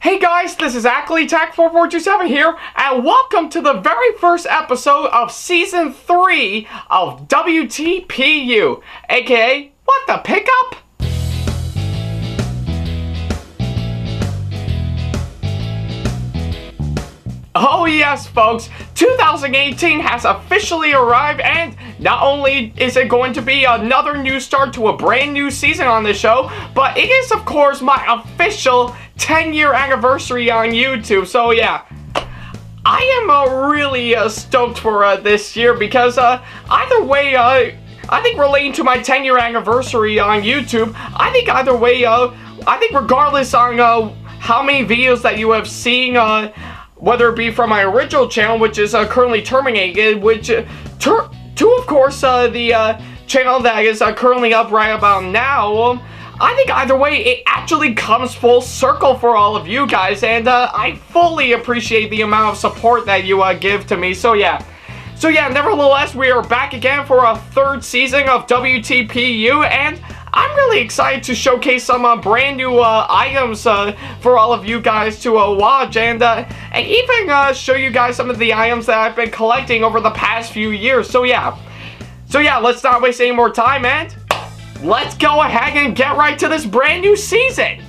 Hey guys, this is SamAttack4427 here, and welcome to the very first episode of Season 3 of WTPU, aka What the Pickup? Oh yes, folks, 2018 has officially arrived, and not only is it going to be another new start to a brand new season on the show, but it is, of course, my official 10-year anniversary on YouTube. So yeah, I am really stoked for this year because either way, I think relating to my 10-year anniversary on YouTube, I think either way, I think regardless on how many videos that you have seen, whether it be from my original channel, which is currently terminated, which to of course the channel that is currently up right about now, I think either way it actually comes full circle for all of you guys, and I fully appreciate the amount of support that you give to me. So yeah, nevertheless, we are back again for a third season of WTPU, and I'm really excited to showcase some brand new items for all of you guys to watch, and even show you guys some of the items that I've been collecting over the past few years. So yeah, let's not waste any more time, and let's go ahead and get right to this brand new season.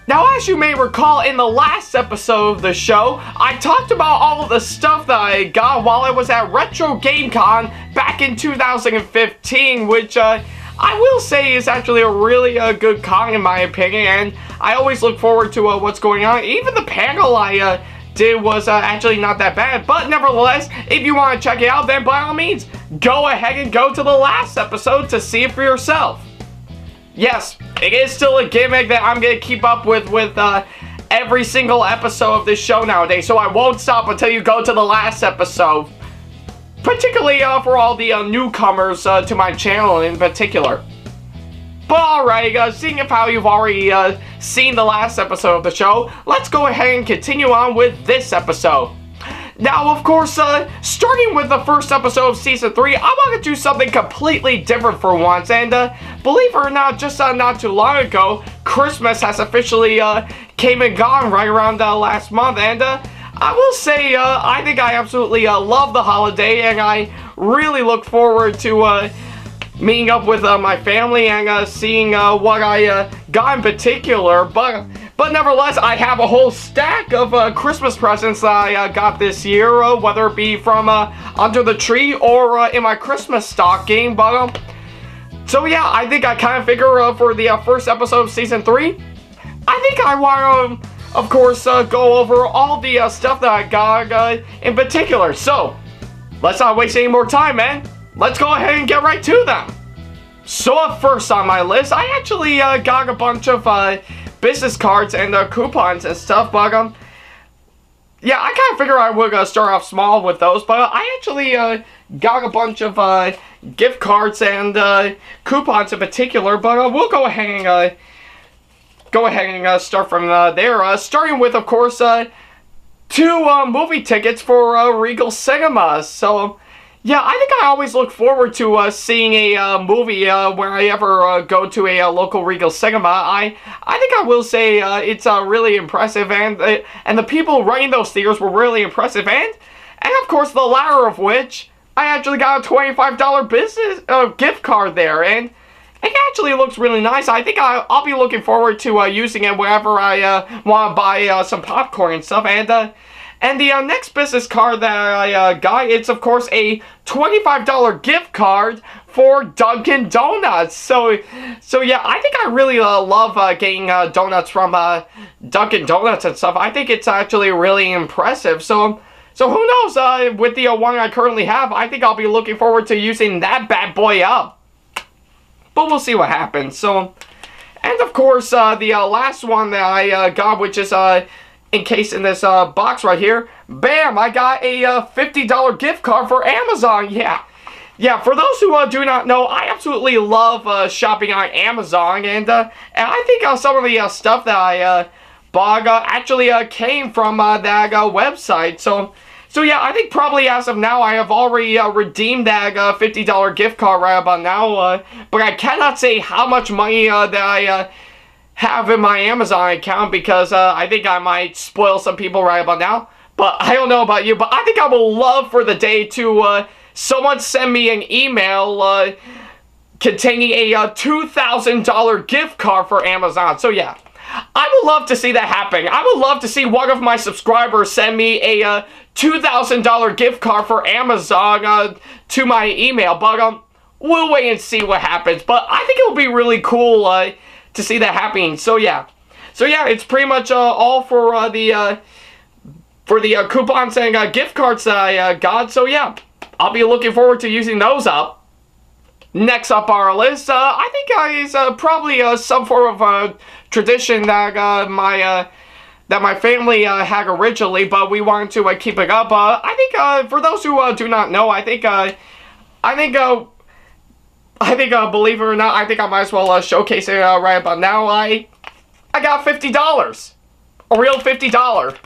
Now, as you may recall, in the last episode of the show, I talked about all of the stuff that I got while I was at Retro Game Con back in 2015, which I will say is actually a really good con in my opinion, and I always look forward to what's going on. Even the panel I did was actually not that bad, but nevertheless, if you want to check it out, then by all means, go ahead and go to the last episode to see it for yourself. Yes, it is still a gimmick that I'm going to keep up with every single episode of this show nowadays, so I won't stop until you go to the last episode. Particularly for all the newcomers to my channel in particular. But alright, seeing as how you've already seen the last episode of the show, let's go ahead and continue on with this episode. Now, of course, starting with the first episode of Season 3, I want to do something completely different for once, and believe it or not, just not too long ago, Christmas has officially came and gone right around last month, and I will say, I think I absolutely love the holiday, and I really look forward to meeting up with my family and seeing what I got in particular. But nevertheless, I have a whole stack of Christmas presents that I got this year, whether it be from under the tree or in my Christmas stocking. But so yeah, I think I kind of figure for the first episode of Season 3, I think I want to, of course, go over all the stuff that I got in particular. So, let's not waste any more time, man. Let's go ahead and get right to them. So, first on my list, I actually got a bunch of business cards and coupons and stuff, but yeah, I kind of figured I would start off small with those, but I actually got a bunch of gift cards and coupons in particular, but we'll go ahead and start from there, starting with, of course, 2 movie tickets for Regal Cinemas. So, yeah, I think I always look forward to seeing a movie when I ever go to a local Regal Cinema. I think I will say it's really impressive, and the people running those theaters were really impressive, and of course, the latter of which, I actually got a $25 business gift card there, and it actually looks really nice. I think I'll be looking forward to using it whenever I want to buy some popcorn and stuff. And the next business card that I got, it's of course a $25 gift card for Dunkin' Donuts. So yeah, I think I really love getting donuts from Dunkin' Donuts and stuff. I think it's actually really impressive. So who knows? With the one I currently have, I think I'll be looking forward to using that bad boy up. But we'll see what happens. So, and of course, the last one that I got, which is encased in this box right here, bam! I got a $50 gift card for Amazon. Yeah. For those who do not know, I absolutely love shopping on Amazon, and I think some of the stuff that I bought actually came from that website. So yeah, I think probably as of now, I have already redeemed that $50 gift card right about now, but I cannot say how much money that I have in my Amazon account because I think I might spoil some people right about now. But I don't know about you, but I think I would love for the day to someone send me an email containing a $2,000 gift card for Amazon. So yeah, I would love to see that happen. I would love to see one of my subscribers send me a $2,000 gift card for Amazon to my email. But we'll wait and see what happens. But I think it would be really cool to see that happening. So yeah, it's pretty much all for the coupons and gift cards that I got. So yeah, I'll be looking forward to using those up. Next up on our list, I think is probably some form of tradition that my family had originally, but we wanted to keep it up. I think for those who do not know, I think believe it or not, I think I might as well showcase it right about now. I got $50, a real $50.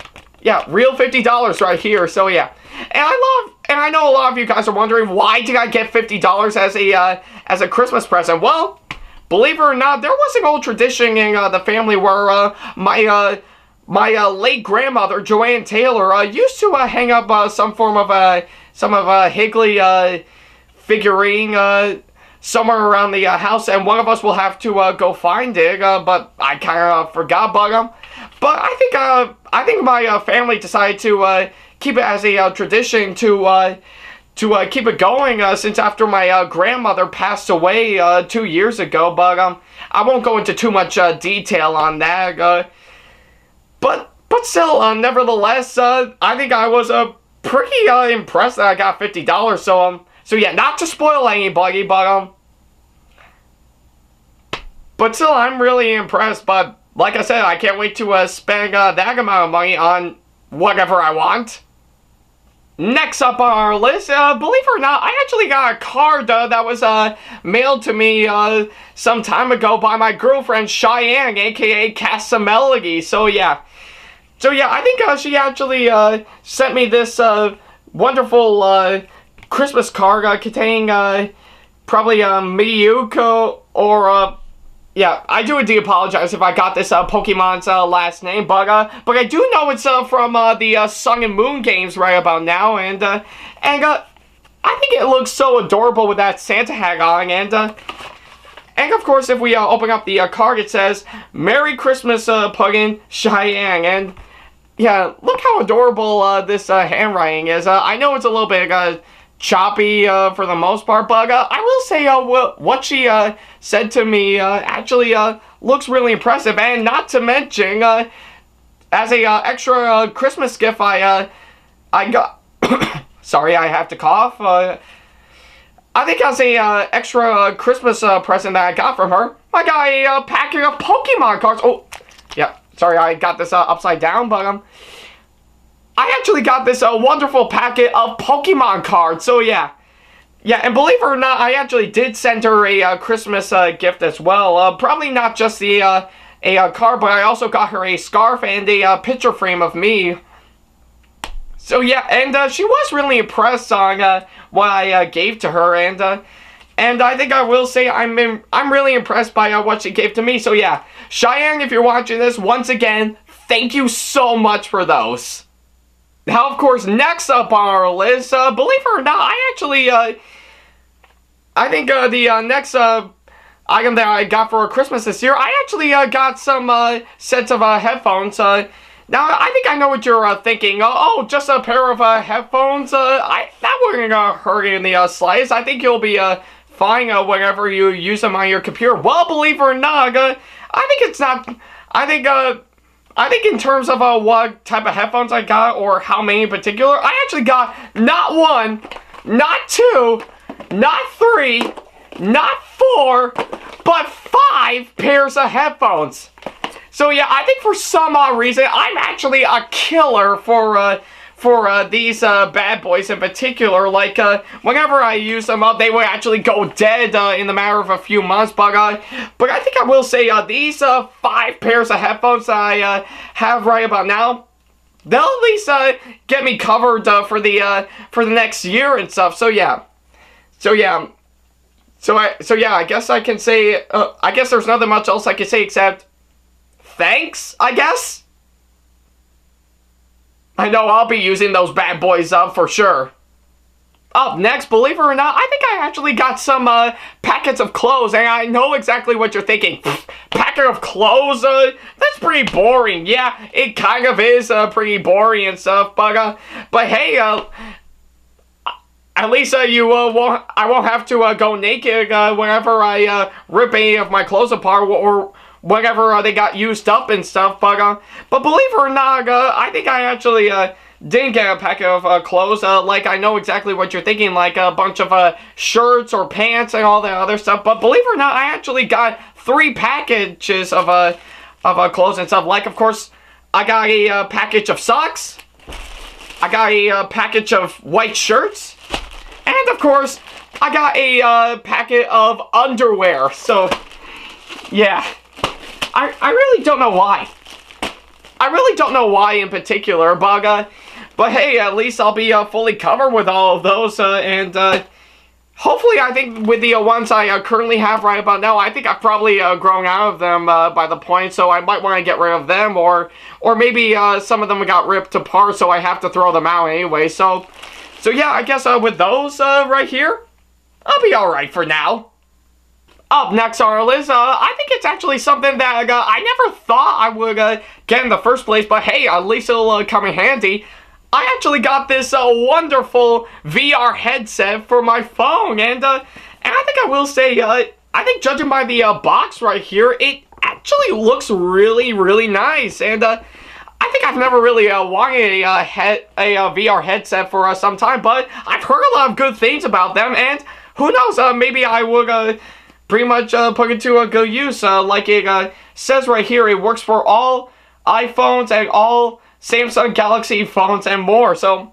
Yeah, real $50 right here. So yeah, and I know a lot of you guys are wondering, why did I get $50 as a Christmas present? Well, believe it or not, there was an old tradition in the family where my late grandmother, Joanne Taylor, used to hang up some of Higley think somewhere around the house, and one of us will have to go find it. But I kind of forgot about them. But I think my family decided to keep it as a tradition to keep it going since after my grandmother passed away 2 years ago. But I won't go into too much detail on that. But still, nevertheless, I think I was pretty impressed that I got $50. So yeah, not to spoil anybody, but still, I'm really impressed. But like I said, I can't wait to spend that amount of money on whatever I want. Next up on our list, believe it or not, I actually got a card that was mailed to me some time ago by my girlfriend Cheyenne, aka Casamelody. So yeah, I think she actually sent me this wonderful Christmas card containing probably Miyuko or yeah, I do indeed apologize if I got this Pokemon's last name, but I do know it's from the Sun and Moon games right about now, and I think it looks so adorable with that Santa hat on, and of course, if we open up the card, it says "Merry Christmas, Puggin Cheyenne," and yeah, look how adorable this handwriting is. I know it's a little bit choppy for the most part, but I will say what she said to me actually looks really impressive, and not to mention as a extra Christmas gift I got sorry, I have to cough. I think as a extra Christmas present that I got from her, I got a packet of Pokemon cards. Oh yeah, sorry, I got this upside down, but I actually got this wonderful packet of Pokemon cards. So yeah, and believe it or not, I actually did send her a Christmas gift as well. Probably not just the a card, but I also got her a scarf and a picture frame of me. So yeah, and she was really impressed on what I gave to her, and I think I will say I'm really impressed by what she gave to me. So yeah, Cheyenne, if you're watching this, once again, thank you so much for those. Now, of course, next up on our list, believe it or not, I actually, I think the next item that I got for Christmas this year, I actually got some sets of headphones. Now, I think I know what you're thinking. Oh, just a pair of headphones? That wouldn't hurt in the slightest. I think you'll be fine whenever you use them on your computer. Well, believe it or not, I think it's not. I think in terms of what type of headphones I got, or how many in particular, I actually got not one, not two, not three, not four, but 5 pairs of headphones. So yeah, I think for some odd reason, I'm actually a killer for these bad boys in particular. Like, whenever I use them up, they would actually go dead in the matter of a few months. But I think I will say these 5 pairs of headphones I have right about now, they'll at least get me covered for the next year and stuff. So yeah, I guess I can say I guess there's nothing much else I can say except thanks, I guess? I know I'll be using those bad boys up for sure. Up next, believe it or not, I think I actually got some packets of clothes, and I know exactly what you're thinking. Packet of clothes? That's pretty boring. Yeah, it kind of is pretty boring and stuff, but hey, at least I won't have to go naked whenever I rip any of my clothes apart or whenever they got used up and stuff. But believe it or not, I think I actually didn't get a packet of clothes. Like, I know exactly what you're thinking, like a bunch of shirts or pants and all that other stuff. But believe it or not, I actually got 3 packages of clothes and stuff. Like, of course, I got a package of socks. I got a package of white shirts. And, of course, I got a packet of underwear. So, yeah. I really don't know why. I really don't know why in particular, but hey, at least I'll be fully covered with all of those, and hopefully I think with the ones I currently have right about now, I think I've probably grown out of them by the point, so I might want to get rid of them, or maybe some of them got ripped apart, so I have to throw them out anyway. So yeah, I guess with those right here, I'll be alright for now. Up next on our list, I think it's actually something that I never thought I would get in the first place, but hey, at least it'll come in handy. I actually got this wonderful VR headset for my phone, and I think I will say, I think judging by the box right here, it actually looks really, really nice, and I think I've never really wanted a VR headset for some time, but I've heard a lot of good things about them, and who knows, maybe I would pretty much put it to a good use. Like it says right here, it works for all iPhones and all Samsung Galaxy phones and more. So,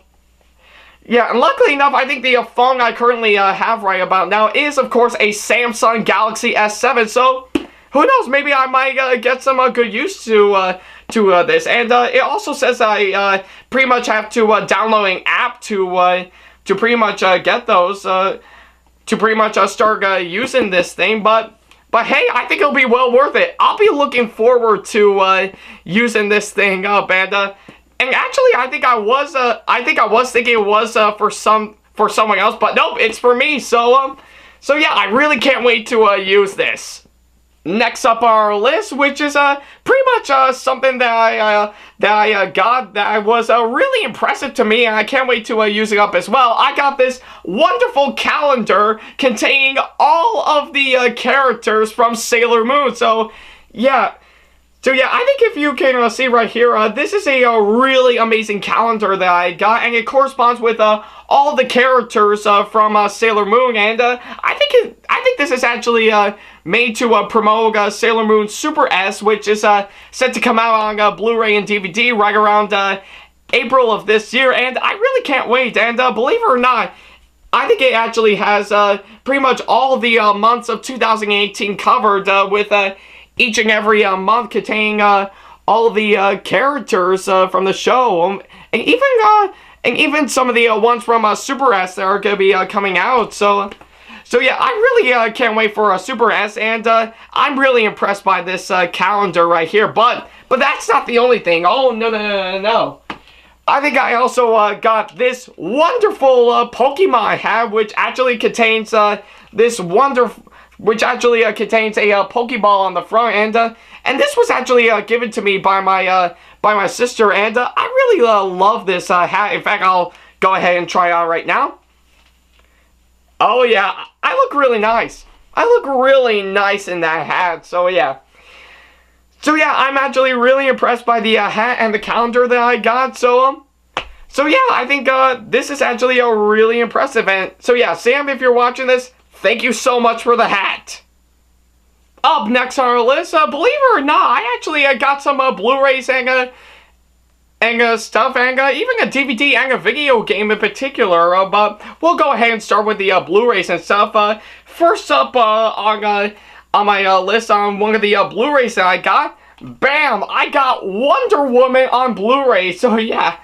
yeah, and luckily enough, I think the phone I currently have right about now is, of course, a Samsung Galaxy S7. So, who knows, maybe I might get some good use to this. And it also says I pretty much have to download an app to pretty much get those, to pretty much start using this thing, but hey, I think it'll be well worth it. I'll be looking forward to using this thing up, and actually, I think I was thinking it was for someone else, but nope, it's for me. So yeah, I really can't wait to use this. Next up on our list, which is pretty much something that I got that was really impressive to me, and I can't wait to use it up as well. I got this wonderful calendar containing all of the characters from Sailor Moon. So yeah, I think if you can see right here, this is a really amazing calendar that I got, and it corresponds with all the characters from Sailor Moon, and I think this is actually made to promote Sailor Moon Super S, which is set to come out on Blu-ray and DVD right around April of this year, and I really can't wait. And believe it or not, I think it actually has pretty much all the months of 2018 covered, with each and every month containing all the characters from the show, and even some of the ones from Super S that are going to be coming out. So yeah, I really can't wait for Super S, and I'm really impressed by this calendar right here. But that's not the only thing. Oh, no. I think I also got this wonderful Pokemon hat, which actually contains which actually contains a Pokeball on the front, and this was actually given to me by my sister, and I really love this hat. In fact, I'll go ahead and try it on right now. Oh yeah, I look really nice. I look really nice in that hat. So yeah, I'm actually really impressed by the hat and the calendar that I got. So yeah, I think this is actually a really impressive. And so yeah, Sam, if you're watching this, thank you so much for the hat. Up next on our list, believe it or not, I actually got some Blu-rays and stuff, and even a DVD and a video game in particular, but we'll go ahead and start with the Blu-rays and stuff. First up on my list on one of the Blu-rays that I got, bam, I got Wonder Woman on Blu-ray. So yeah,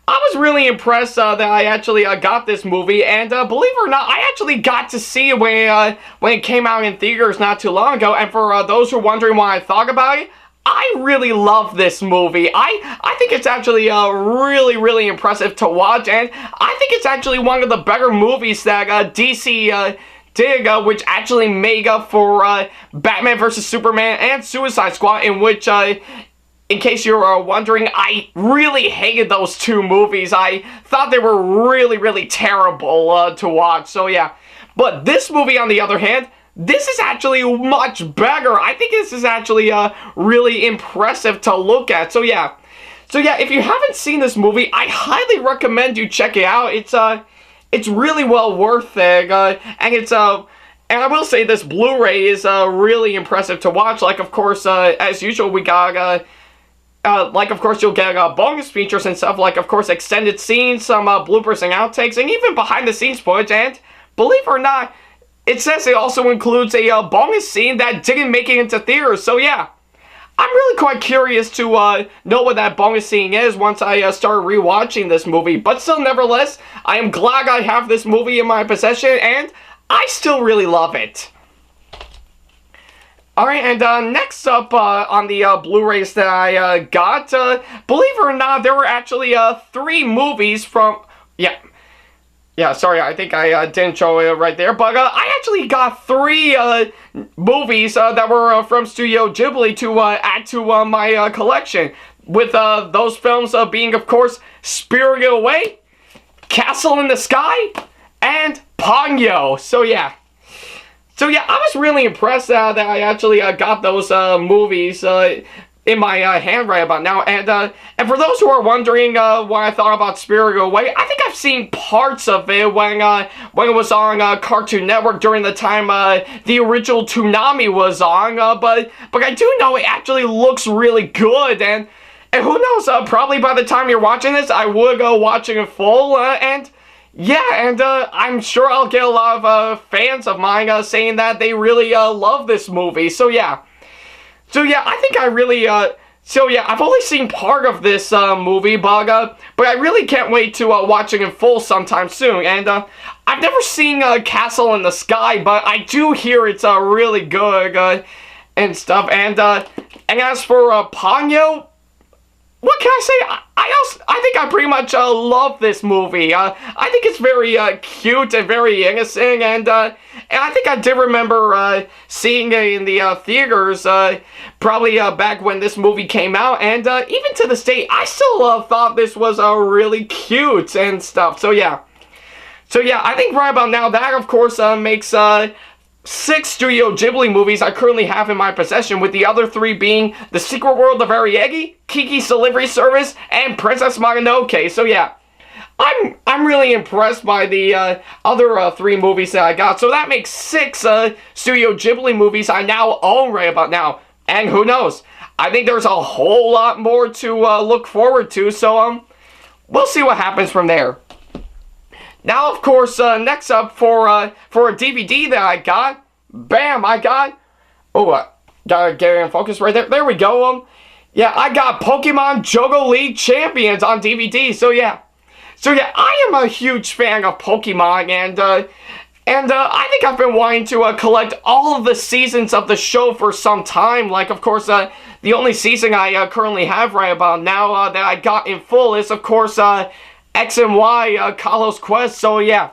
I was really impressed that I actually got this movie, and believe it or not, I actually got to see it when it came out in theaters not too long ago, and for those who are wondering what I thought about it, I really love this movie. I think it's actually really, really impressive to watch, and I think it's actually one of the better movies that DC did, which actually made up for Batman vs. Superman and Suicide Squad, in which, in case you're wondering, I really hated those two movies. I thought they were really, really terrible to watch, so yeah. But this movie, on the other hand, this is actually much better. I think this is actually really impressive to look at. So yeah, if you haven't seen this movie, I highly recommend you check it out. It's really well worth it, and it's and I will say this Blu-ray is really impressive to watch. Like, of course, as usual, we got like, of course, you'll get bonus features and stuff, like, of course, extended scenes, some bloopers and outtakes, and even behind-the-scenes footage. And believe it or not, it says it also includes a bonus scene that didn't make it into theaters. So yeah, I'm really quite curious to know what that bonus scene is once I start rewatching this movie. But still, nevertheless, I am glad I have this movie in my possession, and I still really love it. Alright, and next up on the Blu-rays that I got, believe it or not, there were actually 3 movies from... Yeah, sorry, I think I didn't show it right there, but I actually got 3 movies that were from Studio Ghibli to add to my collection, with those films being, of course, Spirited Away, Castle in the Sky, and Ponyo. So yeah, I was really impressed that I actually got those movies in my hand right about now, and for those who are wondering what I thought about Spirited Away, I think I've seen parts of it when it was on Cartoon Network during the time the original Toonami was on, but I do know it actually looks really good, and who knows, probably by the time you're watching this, I would go watching it full, and yeah, and I'm sure I'll get a lot of fans of mine saying that they really love this movie. So yeah, I think I really, I've only seen part of this movie, but I really can't wait to watch it in full sometime soon. And I've never seen Castle in the Sky, but I do hear it's really good and stuff. And as for Ponyo, what can I say? I think I pretty much love this movie. I think it's very cute and very innocent, and I think I did remember seeing it in the theaters probably back when this movie came out, and even to this day, I still thought this was really cute and stuff. So yeah, I think right about now that, of course, makes 6 Studio Ghibli movies I currently have in my possession, with the other 3 being The Secret World of Ariegi, Kiki's Delivery Service, and Princess Mononoke. So yeah, I'm really impressed by the other 3 movies that I got. So that makes 6 Studio Ghibli movies I now own right about now. And who knows? I think there's a whole lot more to look forward to. So we'll see what happens from there. Now, of course, next up for a DVD that I got, bam, gotta get it in focus right there. There we go. Yeah, I got Pokemon Johto League Champions on DVD. So yeah, I am a huge fan of Pokemon, and I think I've been wanting to collect all of the seasons of the show for some time. Like, of course, the only season I currently have right about now that I got in full is, of course, X and Y, Kalos Quest. So yeah,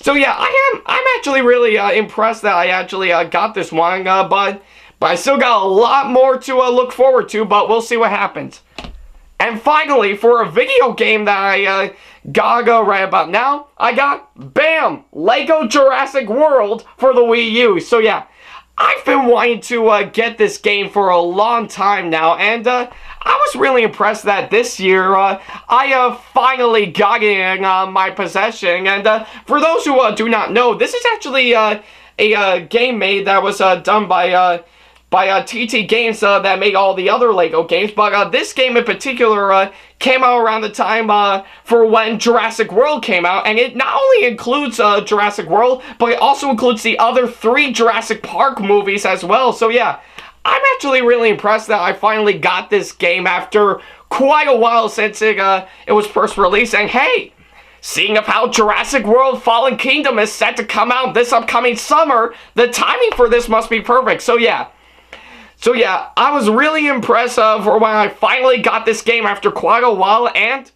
I'm actually really impressed that I actually got this one, but I still got a lot more to look forward to, but we'll see what happens. And finally, for a video game that I got right about now, I got, bam, Lego Jurassic World for the Wii U. So yeah, I've been wanting to get this game for a long time now, and I was really impressed that this year I finally got it in my possession. And for those who do not know, this is actually a game made that was done by TT Games that made all the other Lego games. But this game in particular came out around the time for when Jurassic World came out. And it not only includes Jurassic World, but it also includes the other 3 Jurassic Park movies as well. So yeah, I'm actually really impressed that I finally got this game after quite a while since it was first released. And hey, seeing of how Jurassic World Fallen Kingdom is set to come out this upcoming summer, the timing for this must be perfect. So yeah, So yeah, I was really impressed for when I finally got this game after quite a while, and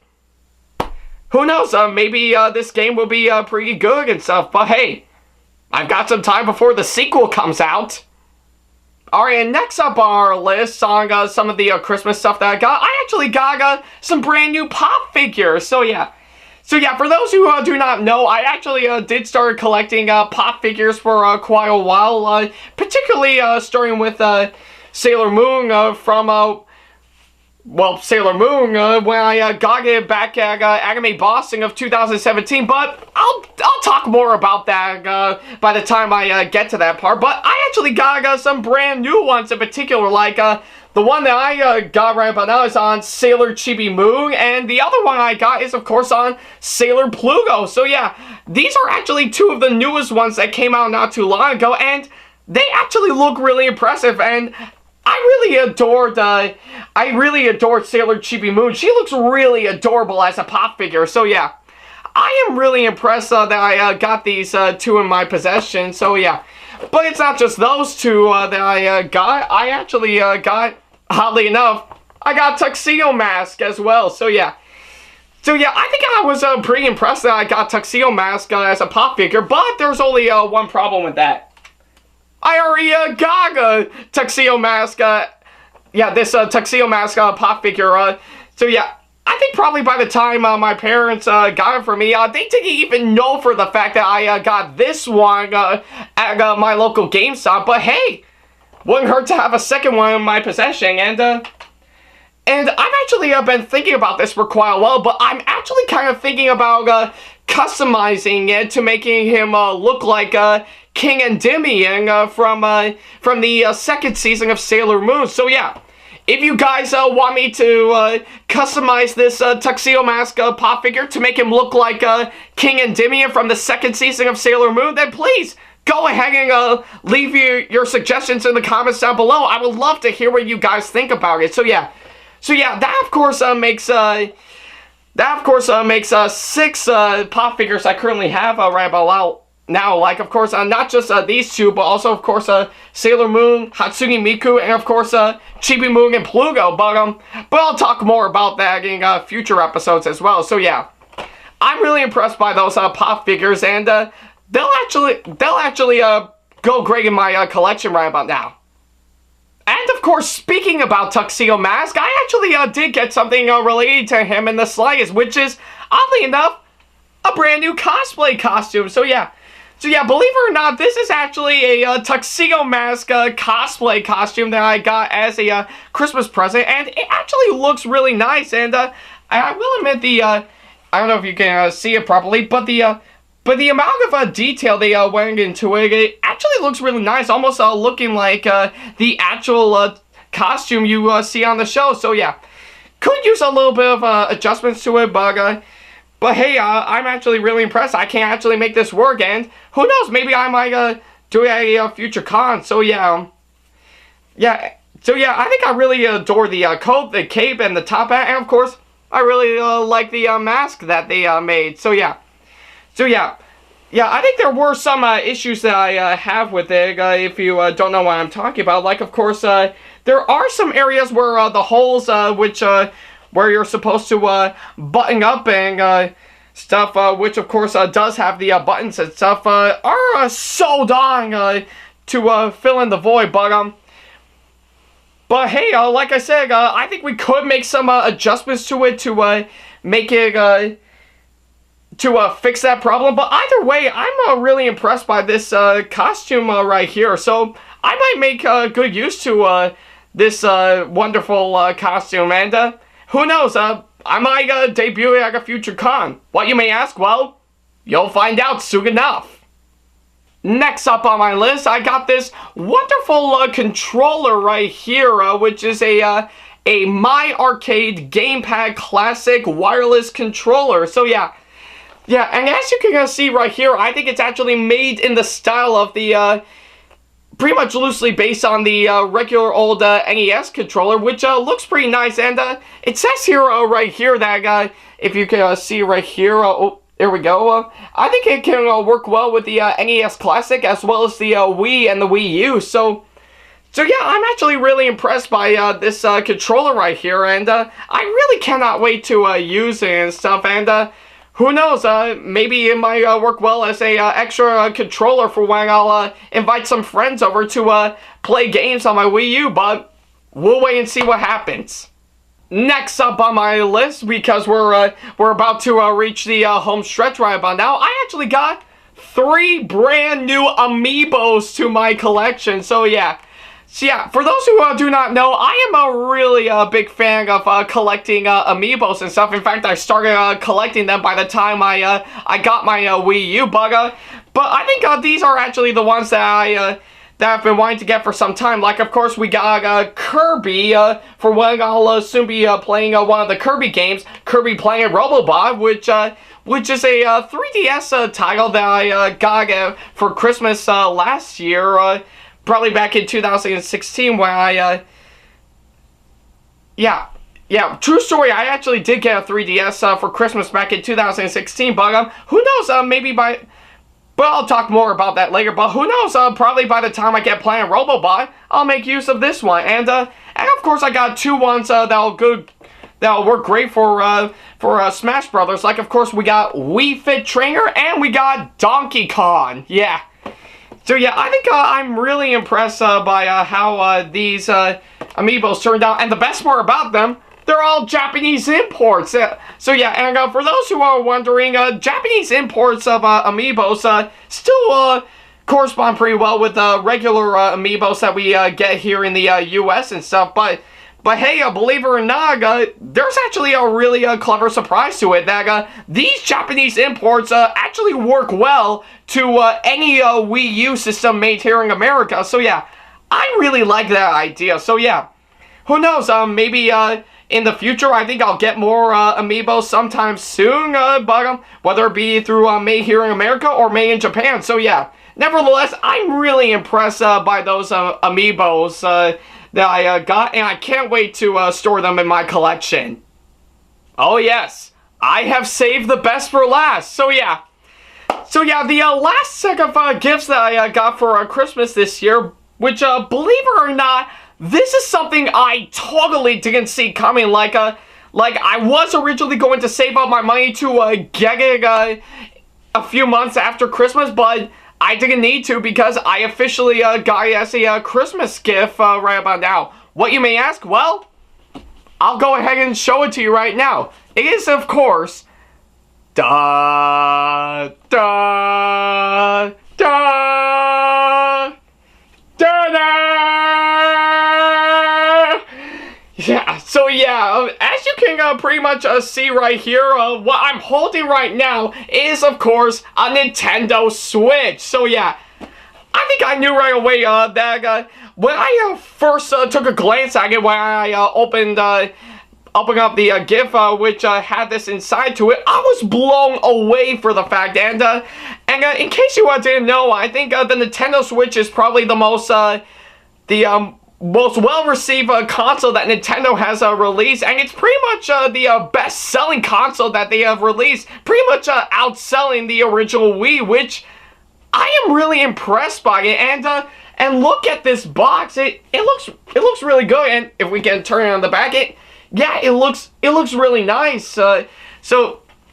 who knows, maybe this game will be pretty good and stuff, but hey, I've got some time before the sequel comes out. Alright, and next up on our list on some of the Christmas stuff that I actually got some brand new pop figures, so yeah. So yeah, for those who do not know, I actually did start collecting pop figures for quite a while, particularly starting with Sailor Moon from, Sailor Moon when I got it back at Amiibos of 2017, but I'll talk more about that by the time I get to that part. But I actually got some brand new ones in particular, like the one that I got right about now is on Sailor Chibi Moon, and the other one I got is, of course, on Sailor Pluto. So yeah, these are actually two of the newest ones that came out not too long ago, and they actually look really impressive, and I really adored Sailor Chibi Moon. She looks really adorable as a pop figure, so yeah. I am really impressed that I got these two in my possession, so yeah. But it's not just those two that I got. I actually got, oddly enough, I got Tuxedo Mask as well, so yeah. So yeah, I think I was pretty impressed that I got Tuxedo Mask as a pop figure, but there's only one problem with that. I already got a Tuxedo Mask, this Tuxedo Mask pop figure, so yeah. I think probably by the time my parents got it for me, they didn't even know for the fact that I got this one at my local GameStop, but hey, wouldn't hurt to have a second one in my possession, and I've actually been thinking about this for quite a while, but I'm actually kind of thinking about customizing it to making him look like King Endymion from the second season of Sailor Moon. So yeah, if you guys want me to customize this Tuxedo Mask pop figure to make him look like King Endymion from the second season of Sailor Moon, then please go ahead and leave your suggestions in the comments down below. I would love to hear what you guys think about it. So yeah, that of course makes 6 pop figures I currently have right about now, like, of course, not just these two, but also, of course, Sailor Moon, Hatsune Miku, and, of course, Chibi Moon and Pluto, but I'll talk more about that in future episodes as well, so yeah. I'm really impressed by those pop figures, and they'll actually go great in my collection right about now. And, of course, speaking about Tuxedo Mask, I actually did get something related to him in the slightest, which is, oddly enough, a brand new cosplay costume, so yeah. So yeah, believe it or not, this is actually a Tuxedo Mask cosplay costume that I got as a Christmas present, and it actually looks really nice, and I will admit I don't know if you can see it properly, but the amount of detail they went into it actually looks really nice, almost looking like the actual costume you see on the show, so yeah. Could use a little bit of adjustments to it, but hey, I'm actually really impressed. I can actually make this work, and who knows, maybe I might do a future con. So yeah, I think I really adore the coat, the cape, and the top hat, and of course, I really like the mask that they made. So yeah, I think there were some issues that I have with it. If you don't know what I'm talking about, like, of course, there are some areas where the holes, where you're supposed to button up and stuff, which of course does have the buttons and stuff, are so darn to fill in the void, but hey, like I said, I think we could make some adjustments to it to make it, to fix that problem, but either way, I'm really impressed by this costume right here, so I might make good use to this wonderful costume, and who knows, I might debut it at a future con. What, you may ask? Well, you'll find out soon enough. Next up on my list, I got this wonderful controller right here, which is a My Arcade Gamepad Classic wireless controller. So yeah, and as you can see right here, I think it's actually made in the style of the pretty much loosely based on the regular old NES controller, which looks pretty nice, and it says here, right here, that if you can see right here, oh, there we go, I think it can work well with the NES Classic, as well as the Wii and the Wii U, so So yeah, I'm actually really impressed by this controller right here, and I really cannot wait to use it and stuff, and who knows, maybe it might work well as a extra controller for when I'll invite some friends over to play games on my Wii U, but we'll wait and see what happens. Next up on my list, because we're about to reach the home stretch right about now, I actually got 3 brand new Amiibos to my collection, so yeah. So yeah, for those who do not know, I am a really big fan of collecting Amiibos and stuff. In fact, I started collecting them by the time I got my Wii U, but I think these are actually the ones that I've been wanting to get for some time. Like, of course, we got Kirby for when I'll soon be playing one of the Kirby games, Kirby Playing Robobot, which is a 3DS title that I got for Christmas last year. Probably back in 2016 when yeah, true story, I actually did get a 3DS for Christmas back in 2016, but who knows, maybe but I'll talk more about that later, but who knows, probably by the time I get playing Robobot, I'll make use of this one, and of course I got 2 ones that'll work great for Smash Brothers, like of course we got Wii Fit Trainer, and we got Donkey Kong, yeah. So yeah, I think I'm really impressed by how these Amiibos turned out, and the best part about them, they're all Japanese imports. So yeah, and for those who are wondering, Japanese imports of Amiibos still correspond pretty well with regular Amiibos that we get here in the US and stuff, but hey, believe it or not, there's actually a really clever surprise to it, that these Japanese imports actually work well to any Wii U system made here in America. So yeah, I really like that idea. So yeah, who knows, maybe in the future I think I'll get more Amiibos sometime soon, but whether it be through made here in America or made in Japan. So yeah, nevertheless, I'm really impressed by those Amiibos that I got, and I can't wait to store them in my collection. Oh yes, I have saved the best for last. So yeah, the last set of gifts that I got for Christmas this year, which believe it or not, this is something I totally didn't see coming. Like I was originally going to save up my money to get it a few months after Christmas, but I didn't need to because I officially got it as a Christmas gift right about now. What, you may ask? Well, I'll go ahead and show it to you right now. It is, of course, da da da da da. Yeah, so yeah, as you can pretty much see right here, what I'm holding right now is, of course, a Nintendo Switch. So yeah, I think I knew right away that when I first took a glance at it, when I opened up the gift which had this inside to it, I was blown away for the fact. And in case you didn't know, I think the Nintendo Switch is probably the most well-received console that Nintendo has released, and it's pretty much the best-selling console that they have released, pretty much outselling the original Wii, which I am really impressed by it. And look at this box; it looks really good. And if we can turn it on the back, it looks really nice. So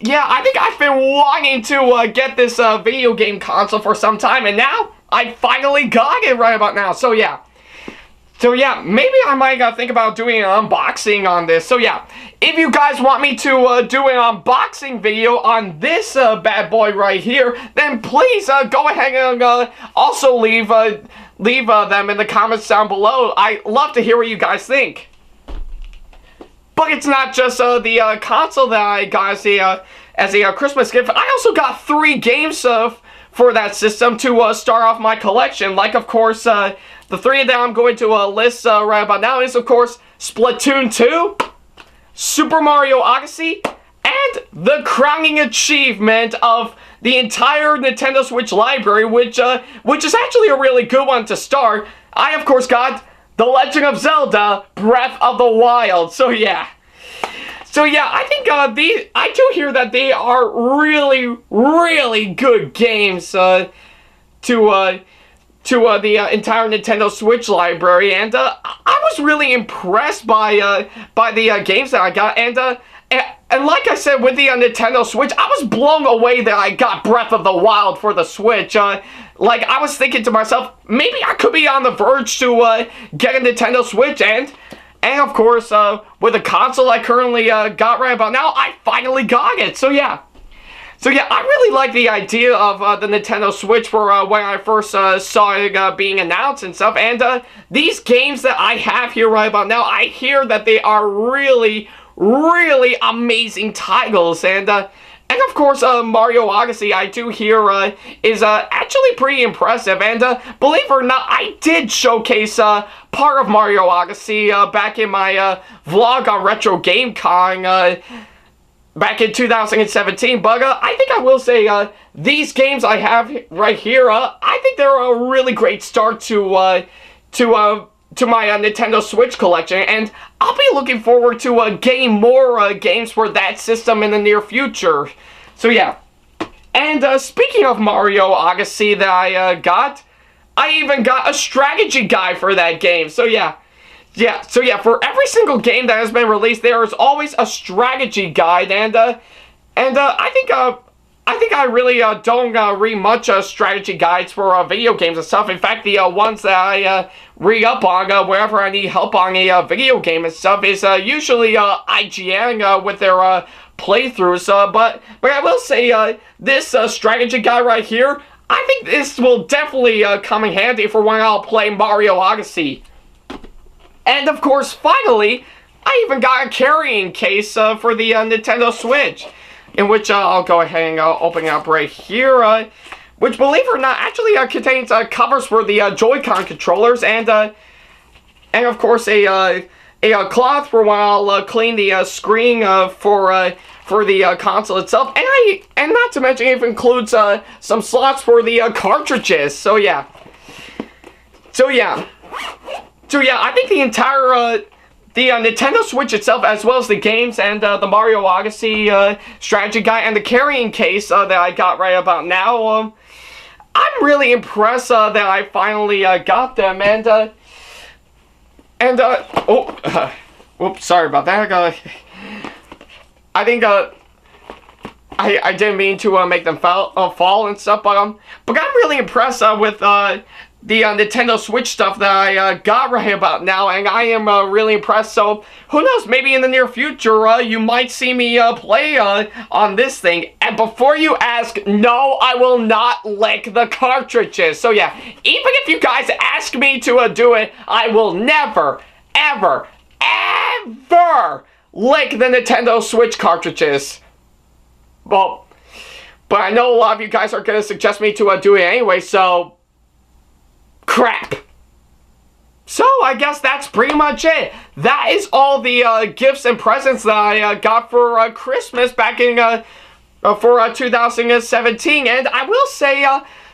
yeah, I think I've been wanting to get this video game console for some time, and now I finally got it right about now. So yeah, maybe I might think about doing an unboxing on this. So yeah, if you guys want me to do an unboxing video on this bad boy right here, then please go ahead and also leave them in the comments down below. I love to hear what you guys think. But it's not just the console that I got as a Christmas gift. I also got 3 games for that system to start off my collection. Like, of course, the 3 that I'm going to list right about now is, of course, Splatoon 2, Super Mario Agassi, and the crowning achievement of the entire Nintendo Switch library, which is actually a really good one to start. I, of course, got The Legend of Zelda Breath of the Wild. So yeah, I think I do hear that they are really, really good games to the entire Nintendo Switch library, and I was really impressed by the games that I got, and like I said, with the Nintendo Switch, I was blown away that I got Breath of the Wild for the Switch. Like, I was thinking to myself, maybe I could be on the verge to get a Nintendo Switch, and of course, with the console I currently got right about now, I finally got it. So yeah, I really like the idea of the Nintendo Switch for when I first saw it being announced and stuff. And these games that I have here right about now, I hear that they are really, really amazing titles. And of course, Mario Agassi, I do hear, is actually pretty impressive. And believe it or not, I did showcase part of Mario Agassi back in my vlog on Retro Game Con back in 2017, but I think I will say these games I have right here, I think they're a really great start to my Nintendo Switch collection, and I'll be looking forward to getting more games for that system in the near future. So yeah, and speaking of Mario Agassi that I got, I even got a strategy guide for that game. So yeah, for every single game that has been released, there is always a strategy guide, and I think I really don't read much strategy guides for video games and stuff. In fact, the ones that I read up on wherever I need help on a video game and stuff is usually IGN with their playthroughs. But I will say this strategy guide right here, I think this will definitely come in handy for when I'll play Mario Odyssey. And of course, finally, I even got a carrying case for the Nintendo Switch, in which I'll go ahead and open it up right here, which, believe it or not, actually contains covers for the Joy-Con controllers, and of course a cloth for when I'll clean the screen for the console itself, and not to mention it includes some slots for the cartridges. So yeah, I think the entire the Nintendo Switch itself, as well as the games and the Mario Odyssey strategy guide and the carrying case that I got right about now, I'm really impressed that I finally got them. Whoops, sorry about that. I think I didn't mean to make them fall and stuff, but I'm really impressed with the Nintendo Switch stuff that I got right about now, and I am really impressed. So who knows, maybe in the near future you might see me play on this thing. And before you ask, no, I will not lick the cartridges. So yeah, even if you guys ask me to do it, I will never, ever, ever lick the Nintendo Switch cartridges. Well, but I know a lot of you guys are going to suggest me to do it anyway, so crap. So I guess that's pretty much it. That is all the gifts and presents that I got for Christmas back in for 2017, and I will say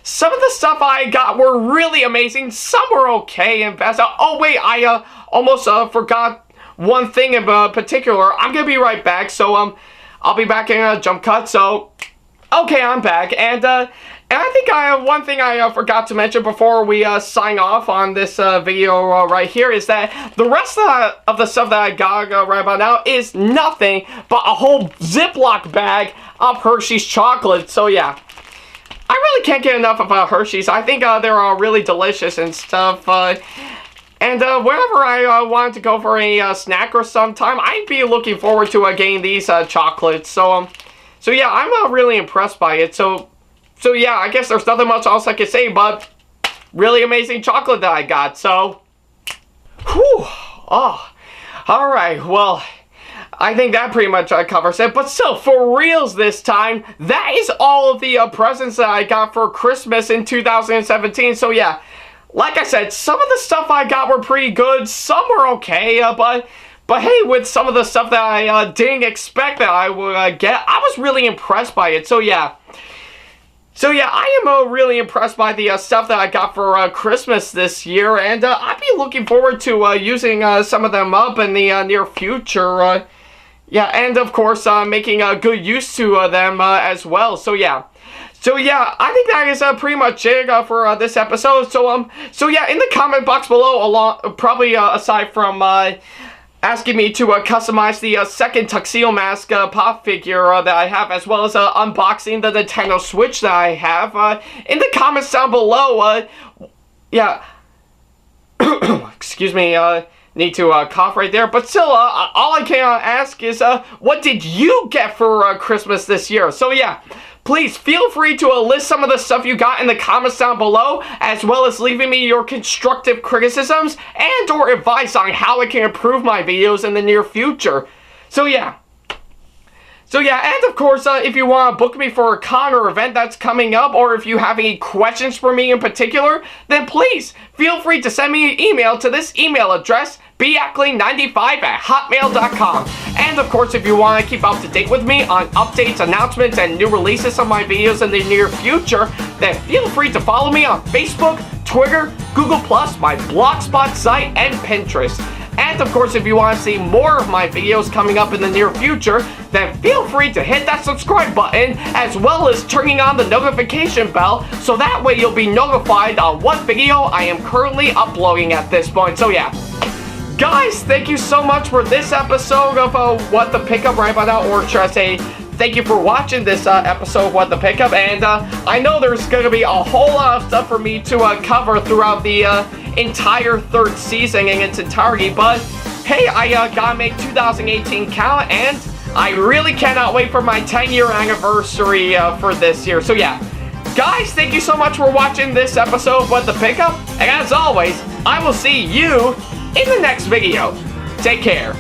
some of the stuff I got were really amazing. Some were okay and best. Oh wait, I almost forgot one thing in particular. I'm gonna be right back, so I'll be back in a jump cut. So okay, I'm back, and I think one thing I forgot to mention before we sign off on this video right here is that the rest of the stuff that I got right about now is nothing but a whole Ziploc bag of Hershey's chocolate. So yeah, I really can't get enough of Hershey's. I think they're really delicious and stuff. And whenever I wanted to go for a snack or sometime, I'd be looking forward to getting these chocolates. So yeah, I'm really impressed by it. So yeah, I guess there's nothing much else I can say, but really amazing chocolate that I got. So, whew, alright, well, I think that pretty much covers it. But still, for reals this time, that is all of the presents that I got for Christmas in 2017. So yeah, like I said, some of the stuff I got were pretty good, some were okay, but hey, with some of the stuff that I didn't expect that I would get, I was really impressed by it. So yeah, I am really impressed by the stuff that I got for Christmas this year, and I'd be looking forward to using some of them up in the near future. Yeah, and of course, making good use to them as well. So yeah. So yeah, I think that is pretty much it for this episode. So yeah, in the comment box below, probably aside from asking me to customize the second Tuxedo Mask pop figure that I have, as well as unboxing the Nintendo Switch that I have, in the comments down below, yeah, excuse me, need to cough right there, but still, all I can ask is, what did you get for Christmas this year? So yeah, please feel free to list some of the stuff you got in the comments down below, as well as leaving me your constructive criticisms and or advice on how I can improve my videos in the near future. So yeah, and of course, if you want to book me for a con or event that's coming up, or if you have any questions for me in particular, then please feel free to send me an email to this email address, backley95@hotmail.com. And of course, if you want to keep up to date with me on updates, announcements, and new releases of my videos in the near future, then feel free to follow me on Facebook, Twitter, Google+, my Blogspot site, and Pinterest. And of course, if you want to see more of my videos coming up in the near future, then feel free to hit that subscribe button, as well as turning on the notification bell, so that way you'll be notified on what video I am currently uploading at this point. So yeah, guys, thank you so much for this episode of What the Pickup right by now, or should I say, thank you for watching this episode of What the Pickup, and I know there's going to be a whole lot of stuff for me to cover throughout the entire third season in its entirety, but hey, I gotta make 2018 count, and I really cannot wait for my 10-year anniversary for this year. So yeah, guys, thank you so much for watching this episode of What the Pickup, and as always, I will see you in the next video. Take care.